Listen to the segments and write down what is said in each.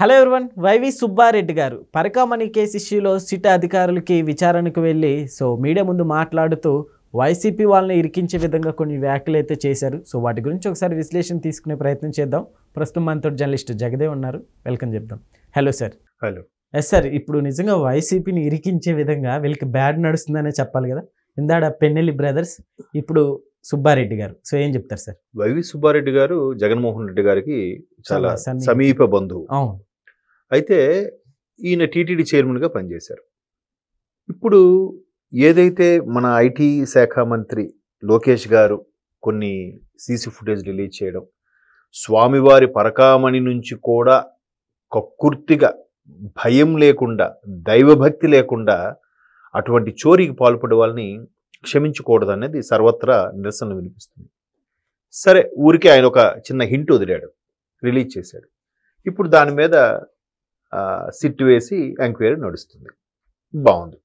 Hello everyone, YV Subbareddy గారు Parakamani case ఇష్యూలో SIT అధికారులకి విచారణకు వెళ్ళి మీడియా ముందు మాట్లాడుతూ వైసీపీ వాళ్ళని ఇరికించే విధంగా కొన్ని వ్యాఖ్యలు అయితే చేశారు. వాటి గురించి ఒకసారి విశ్లేషణ తీసుకునే ప్రయత్నం చేద్దాం. ప్రస్తుతం మనతో జర్నలిస్ట్ జగదేవ్ ఉన్నారు, వెల్కమ్ చెప్దాం. Hello sir. Hello. Yes sir, ఇప్పుడు నిజంగా వైసీపీని ఇరికించే విధంగా వీళ్ళకి బ్యాడ్ నడుస్తుందనే చెప్పాలి కదా. ఇందాడ పెన్నెల్లి బ్రదర్స్, ఇప్పుడు సుబ్బారెడ్డి గారు. ఏం చెప్తారు సార్? వైవి సుబ్బారెడ్డి గారు జగన్మోహన్ రెడ్డి గారికి చాలా సమీప బంధువు. అయితే ఈయన టీటీడీ చైర్మన్గా పనిచేశారు. ఇప్పుడు ఏదైతే మన ఐటీ శాఖ మంత్రి లోకేష్ గారు కొన్ని సీసీ ఫుటేజ్ రిలీజ్ చేయడం, స్వామివారి పరకామణి నుంచి కూడా కక్కుర్తిగా భయం లేకుండా, దైవభక్తి లేకుండా అటువంటి చోరీకి పాల్పడే వాళ్ళని క్షమించకూడదు అనేది సర్వత్రా నిరసనలు వినిపిస్తుంది. సరే, ఊరికి ఆయన ఒక చిన్న హింట్ వదిలాడు, రిలీజ్ చేశాడు. ఇప్పుడు దాని మీద సిట్ వేసి ఎంక్వైరీ నడుస్తుంది. బాగుంది.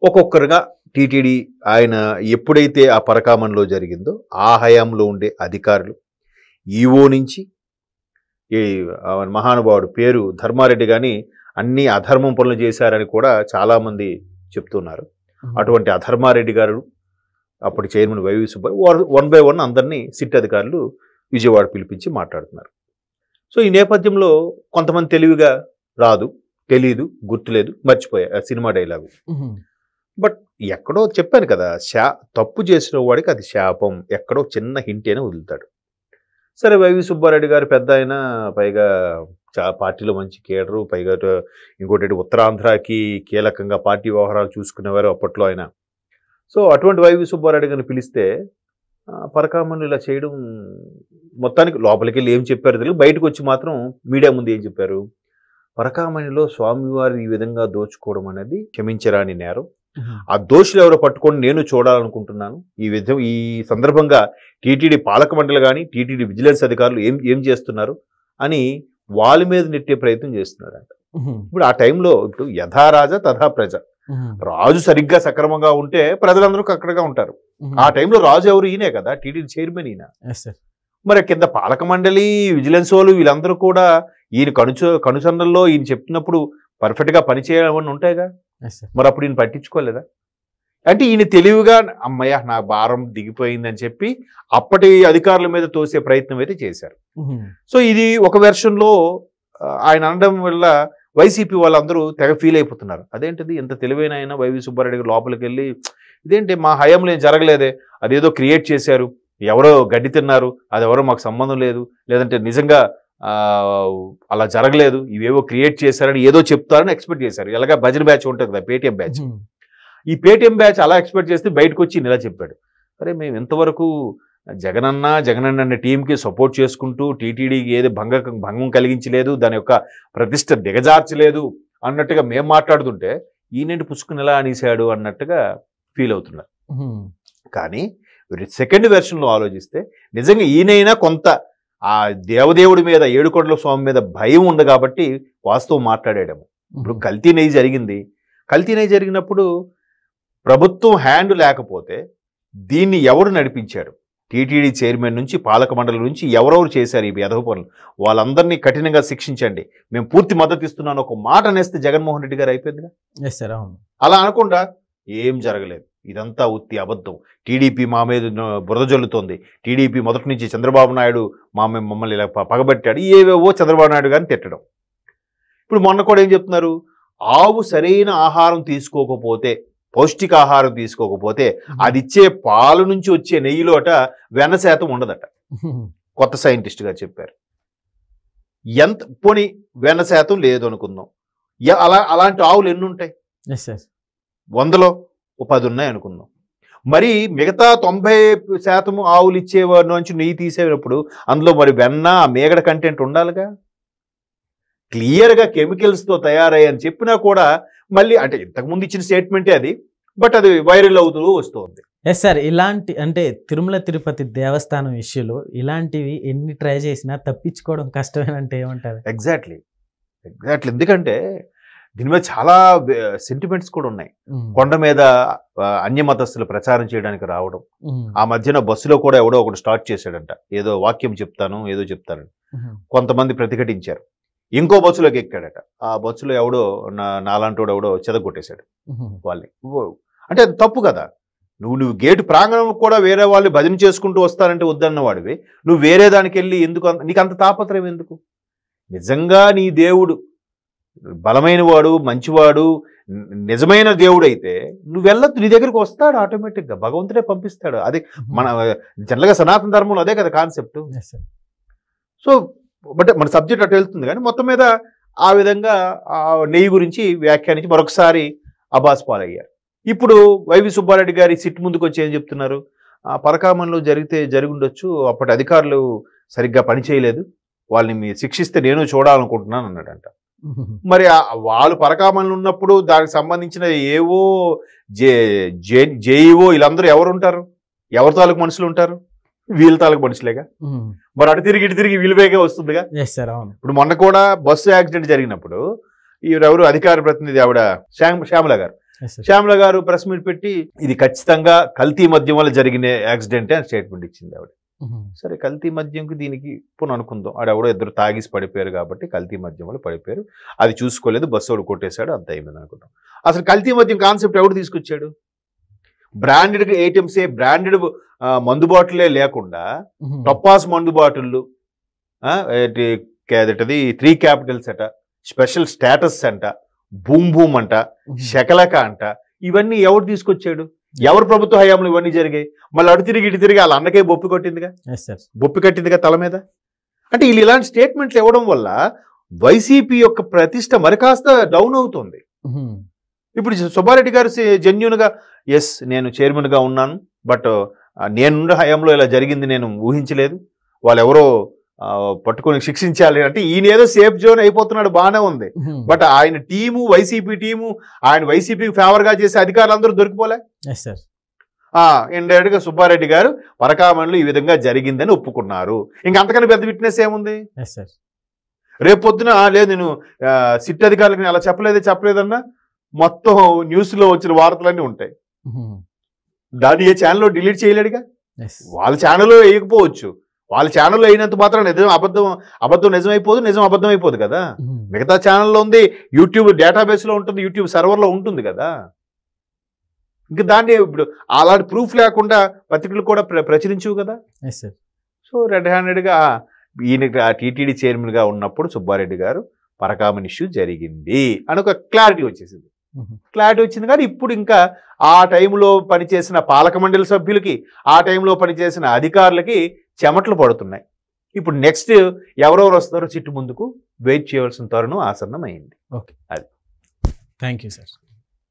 ఒక్కొక్కరుగా టీటీడీ ఆయన ఎప్పుడైతే ఆ పరకామణిలో జరిగిందో ఆ హయాంలో ఉండే అధికారులు, ఈవో నుంచి ఈ మహానుభావుడు పేరు ధర్మారెడ్డి కానీ అన్ని అధర్మం పనులు చేశారని కూడా చాలామంది చెప్తున్నారు. అటువంటి అధర్మారెడ్డి గారు అప్పటి chairman YV Subba Reddy one by one అందరినీ సిట్ అధికారులు విజయవాడ పిలిపించి మాట్లాడుతున్నారు. ఈ నేపథ్యంలో కొంతమంది తెలివిగా రాదు, తెలీదు, గుర్తులేదు, మర్చిపోయా సినిమా డైలాగు. బట్ ఎక్కడో చెప్పాను కదా, తప్పు చేసిన వాడికి అది శాపం, ఎక్కడో చిన్న హింట్ అయినా వదులుతాడు. సరే, వైవి సుబ్బారెడ్డి గారు పెద్ద అయినా, పైగా పార్టీలో మంచి కేడరు, పైగా ఇంకోటి ఉత్తరాంధ్రకి కీలకంగా పార్టీ వ్యవహారాలు చూసుకునేవారు అప్పట్లో ఆయన. అటువంటి వైవి సుబ్బారెడ్డి గారిని పిలిస్తే పరకామణి ఇలా చేయడం, మొత్తానికి లోపలికి వెళ్ళి ఏం చెప్పారు తెలియదు, బయటకు వచ్చి మాత్రం మీడియా ముందు ఏం చెప్పారు, పరకామణిలో స్వామివారి ఈ విధంగా దోచుకోవడం అనేది క్షమించరాని నేరం, ఆ దోషులు ఎవరో పట్టుకొని నేను చూడాలనుకుంటున్నాను. ఈ సందర్భంగా టీటీడీ పాలక మండలి కానీ టీటీడీ విజిలెన్స్ అధికారులు ఏం చేస్తున్నారు అని వాళ్ళ మీద నెట్టే ప్రయత్నం చేస్తున్నారంట. ఇప్పుడు ఆ టైంలో ఇప్పుడు యథారాజా తథా ప్రజ, రాజు సరిగ్గా సక్రమంగా ఉంటే ప్రజలందరూ అక్కడగా ఉంటారు. ఆ టైంలో రాజు ఎవరు? ఈయనే కదా, టీటీడీ చైర్మన్ ఈయన. మరి కింద పాలక మండలి, విజిలెన్స్ వాళ్ళు వీళ్ళందరూ కూడా ఈయన కనుసన్నల్లో ఈయన చెప్తున్నప్పుడు పర్ఫెక్ట్గా పనిచేయాలని ఉంటాయిగా. మరి అప్పుడు ఈయన పట్టించుకోలేదా? అంటే ఈయన తెలివిగా అమ్మయ్య నా భారం దిగిపోయిందని చెప్పి అప్పటి అధికారుల మీద తోసే ప్రయత్నం అయితే చేశారు. ఇది ఒక వెర్షన్లో ఆయన అనడం వల్ల వైసీపీ వాళ్ళందరూ తెగ ఫీల్ అయిపోతున్నారు. అదేంటిది, ఎంత తెలివైన ఆయన వైవి సుబ్బారెడ్డి గారు లోపలికి వెళ్ళి, ఇదేంటి మా హయాంలో ఏం జరగలేదే, అదేదో క్రియేట్ చేశారు, ఎవరో గడ్డి తిన్నారు, అది ఎవరో మాకు సంబంధం లేదు, లేదంటే నిజంగా అలా జరగలేదు, ఇవేవో క్రియేట్ చేశారని ఏదో చెప్తారని ఎక్స్పెక్ట్ చేశారు. ఎలాగా భజన బ్యాచ్ ఉంటుంది కదా, పేటీఎం బ్యాచ్, ఈ పేటీఎం బ్యాచ్ అలా ఎక్స్పెక్ట్ చేస్తే బయటకు వచ్చి ఇలా చెప్పాడు, అరే మేము ఇంతవరకు జగనన్న టీంకి సపోర్ట్ చేసుకుంటూ టీటీడీకి ఏది భంగం కలిగించలేదు, దాని యొక్క ప్రతిష్ట దిగజార్చలేదు అన్నట్టుగా మేము మాట్లాడుతుంటే ఈయనంటి పుచ్చుకుని ఎలా అనేసాడు అన్నట్టుగా ఫీల్ అవుతున్నారు. కానీ సెకండ్ వెర్షన్లో ఆలోచిస్తే నిజంగా ఈయనైనా కొంత ఆ దేవదేవుడి మీద, ఏడుకొండల స్వామి మీద భయం ఉంది కాబట్టి వాస్తవం మాట్లాడాడేమో. ఇప్పుడు కల్తీ నెయ్యి జరిగింది, కల్తీ నెయ్యి జరిగినప్పుడు ప్రభుత్వం హ్యాండ్ లేకపోతే దీన్ని ఎవరు నడిపించాడు? టీటీడీ చైర్మన్ నుంచి పాలక మండలి నుంచి ఎవరెవరు చేశారు ఈ ఎదవ పనులు, వాళ్ళందరినీ కఠినంగా శిక్షించండి, మేము పూర్తి మద్దతు ఇస్తున్నాను ఒక మాట అనేస్తే జగన్మోహన్ రెడ్డి గారు అయిపోయిందిగా. అలా అనకుండా ఏం జరగలేదు, ఇదంతా ఉత్తి అబద్ధం, టీడీపీ మా మీద బురద జల్లుతోంది, టీడీపీ మొదటి నుంచి చంద్రబాబు నాయుడు మమ్మల్ని ఇలా పగబట్టాడు, ఏవేవో చంద్రబాబు నాయుడు గారిని తిట్టడం. ఇప్పుడు మొన్న కూడా ఏం చెప్తున్నారు, ఆవు సరైన ఆహారం తీసుకోకపోతే, పౌష్టికాహారం తీసుకోకపోతే అది ఇచ్చే పాలు నుంచి వచ్చే నెయ్యిలోట వెన్న శాతం ఉండదట. కొత్త సైంటిస్ట్ గారు చెప్పారు. ఎంత పోనీ వెన్న శాతం లేదు అనుకుందాం, అలాంటి ఆవులు ఎన్ని ఉంటాయి? 100లో 10 ఉన్నాయి అనుకుందాం. మరి మిగతా 90% ఆవులు ఇచ్చేవారి నుంచి నెయ్యి తీసేటప్పుడు అందులో మరి వెన్న, మేగడ కంటెంట్ ఉండాలిగా. క్లియర్గా కెమికల్స్తో తయారయ్యని చెప్పినా కూడా మళ్ళీ, అంటే ఇంతకుముందు ఇచ్చిన స్టేట్మెంటే అది, బట్ అది వైరల్ అవుతూ వస్తుంది. ఎస్ సార్, ఇలాంటి అంటే తిరుమల తిరుపతి దేవస్థానం ఇష్యూలో ఇలాంటివి ఎన్ని ట్రై చేసినా తప్పించుకోవడం కష్టమేనంటే ఏమంటారు? ఎగ్జాక్ట్లీ. ఎందుకంటే దీని మీద చాలా సెంటిమెంట్స్ కూడా ఉన్నాయి. కొండ మీద అన్యమతస్థులు ప్రచారం చేయడానికి రావడం, ఆ మధ్యన బస్సులో కూడా ఎవడో ఒకటి స్టార్ట్ చేశాడంట, ఏదో వాక్యం చెప్తాను ఏదో చెప్తాను, కొంతమంది ప్రతిఘటించారు. ఇంకో బస్సులోకి ఎక్కాడట. ఆ బస్సులో ఎవడో నాలాంటోడు ఎవడో చెదగొట్టేశాడు వాళ్ళని. అంటే అది తప్పు కదా. నువ్వు గేటు ప్రాంగణం కూడా వేరే వాళ్ళు భజన చేసుకుంటూ వస్తారంటే వద్దన్న వాడివి, నువ్వు వేరే దానికి వెళ్ళి ఎందుకు నీకు అంత తాపత్రయం ఎందుకు? నిజంగా నీ దేవుడు బలమైన వాడు, మంచివాడు, నిజమైన దేవుడు అయితే నువ్వు వెళ్ళొద్దు, నీ దగ్గరికి వస్తాడు ఆటోమేటిక్గా, భగవంతుడే పంపిస్తాడు. అదే మన జనరల్గా సనాతన ధర్మంలో అదే కదా కాన్సెప్ట్. సో బట్ మన సబ్జెక్ట్ అటు వెళ్తుంది, కానీ మొత్తం మీద ఆ విధంగా ఆ నెయ్యి గురించి వ్యాఖ్యానించి మరొకసారి అబాస్ పాలయ్యారు. ఇప్పుడు వైవి సుబ్బారెడ్డి గారి సిట్ ముందుకు వచ్చి ఏం చెప్తున్నారు? పరకామణిలో జరిగి ఉండొచ్చు, అప్పటి అధికారులు సరిగ్గా పనిచేయలేదు, వాళ్ళని శిక్షిస్తే నేను చూడాలనుకుంటున్నాను అన్నాడంట. మరి వాళ్ళు పరకామణిలో ఉన్నప్పుడు దానికి సంబంధించిన ఏవో జేఈఓ వీళ్ళందరూ ఎవరు ఉంటారు? ఎవరి తాలూకు మనుషులు ఉంటారు? వీళ్ళ తాలూకు మనుషులేగా. మరి అటు తిరిగి వీళ్ళుగా వస్తుందిగా. ఇప్పుడు మొన్న కూడా బస్సు యాక్సిడెంట్ జరిగినప్పుడు ఎవరు అధికార ప్రతినిధి ఆవిడ శ్యామల గారు ప్రెస్ మీట్ పెట్టి ఇది ఖచ్చితంగా కల్తీ మద్యం వల్ల జరిగిన యాక్సిడెంట్ అని స్టేట్మెంట్ ఇచ్చింది ఆవిడ. సరే, కల్తీ మద్యంకి దీనికి ఇప్పుడు అనుకుందాం, ఆడెవడో ఇద్దరు తాగిసి పడిపోయారు కాబట్టి కల్తీ మద్యం వల్ల పడిపోయారు, అది చూసుకోలేదు, బస్సు వాడు కొట్టేశాడు, అంత అయిందని అనుకుంటాం. అసలు కల్తీ మద్యం కాన్సెప్ట్ ఎవడు తీసుకొచ్చాడు? బ్రాండెడ్ ఐటమ్సే, బ్రాండెడ్ మందు బాటిలే లేకుండా టప్పాస్ మందు బాటిళ్ళు, అది 3 క్యాపిటల్స్ అట, స్పెషల్ స్టేటస్ అంట, బూమ్ బూమ్ అంట, శకలక అంట, ఇవన్నీ ఎవరు తీసుకొచ్చాడు? ఎవరు ప్రభుత్వ హయాంలో ఇవన్నీ జరిగాయి? మళ్ళీ అటు తిరిగి వాళ్ళ అన్నకే బొప్పి కట్టిందిగా తల మీద. అంటే వీళ్ళు ఇలాంటి స్టేట్మెంట్లు ఇవ్వడం వల్ల వైసీపీ యొక్క ప్రతిష్ట మరి కాస్త డౌన్ అవుతుంది. ఇప్పుడు సుబ్బారెడ్డి గారు జెన్యూన్ గా ఎస్ నేను చైర్మన్ గా ఉన్నాను, బట్ నేనున్న హయాంలో ఇలా జరిగింది నేను ఊహించలేదు, వాళ్ళు ఎవరో పట్టుకొని శిక్షించాలి అంటే ఈయన ఏదో సేఫ్ జోన్ అయిపోతున్నాడు, బాగానే ఉంది. బట్ ఆయన టీము, వైసీపీ టీము, ఆయన వైసీపీకి ఫేవర్ గా చేసే అధికారులు అందరూ దొరికిపోలే. ఇండైరెక్ట్ గా సుబ్బారెడ్డి గారు పరకామణిలో ఈ విధంగా జరిగిందని ఒప్పుకున్నారు. ఇంకా అంతకన్నా పెద్ద విట్నెస్ ఏముంది? రేపు పొద్దున లేదు నేను సిట్ అధికారులకు అలా చెప్పలేదన్నా మొత్తం న్యూస్ లో వచ్చిన వార్తలన్నీ ఉంటాయి. దాన్ని ఏ ఛానల్లో డిలీట్ చేయలేడుగా. వాళ్ళ ఛానల్లో వేయకపోవచ్చు, వాళ్ళ ఛానల్లో అయినంత మాత్రం నిజం అబద్ధం నిజమైపోదు, నిజం అబద్ధం అయిపోదు కదా. మిగతా ఛానల్లో ఉంది, యూట్యూబ్ డేటాబేస్ లో ఉంటుంది, యూట్యూబ్ సర్వర్ లో ఉంటుంది కదా. ఇంకా దాన్ని ఇప్పుడు అలాంటి ప్రూఫ్ లేకుండా పత్రికలు కూడా ప్రచురించవు కదా. సో రెడ్ హ్యాండెడ్ గా ఈయన టీటీడీ చైర్మన్ గా ఉన్నప్పుడు సుబ్బారెడ్డి గారు పరకామణి ఇష్యూ జరిగింది అని ఒక క్లారిటీ వచ్చేసింది. క్లారిటీ వచ్చింది. కానీ ఇప్పుడు ఇంకా ఆ టైంలో పనిచేసిన పాలక మండలి సభ్యులకి, ఆ టైంలో పనిచేసిన అధికారులకి చెమటలు పడుతున్నాయి. ఇప్పుడు నెక్స్ట్ ఎవరెవరు వస్తారో చిట్టు ముందుకు వెయిట్ చేయవలసిన తరుణం ఆసన్నమైంది. ఓకే, అది థ్యాంక్ యూ సార్.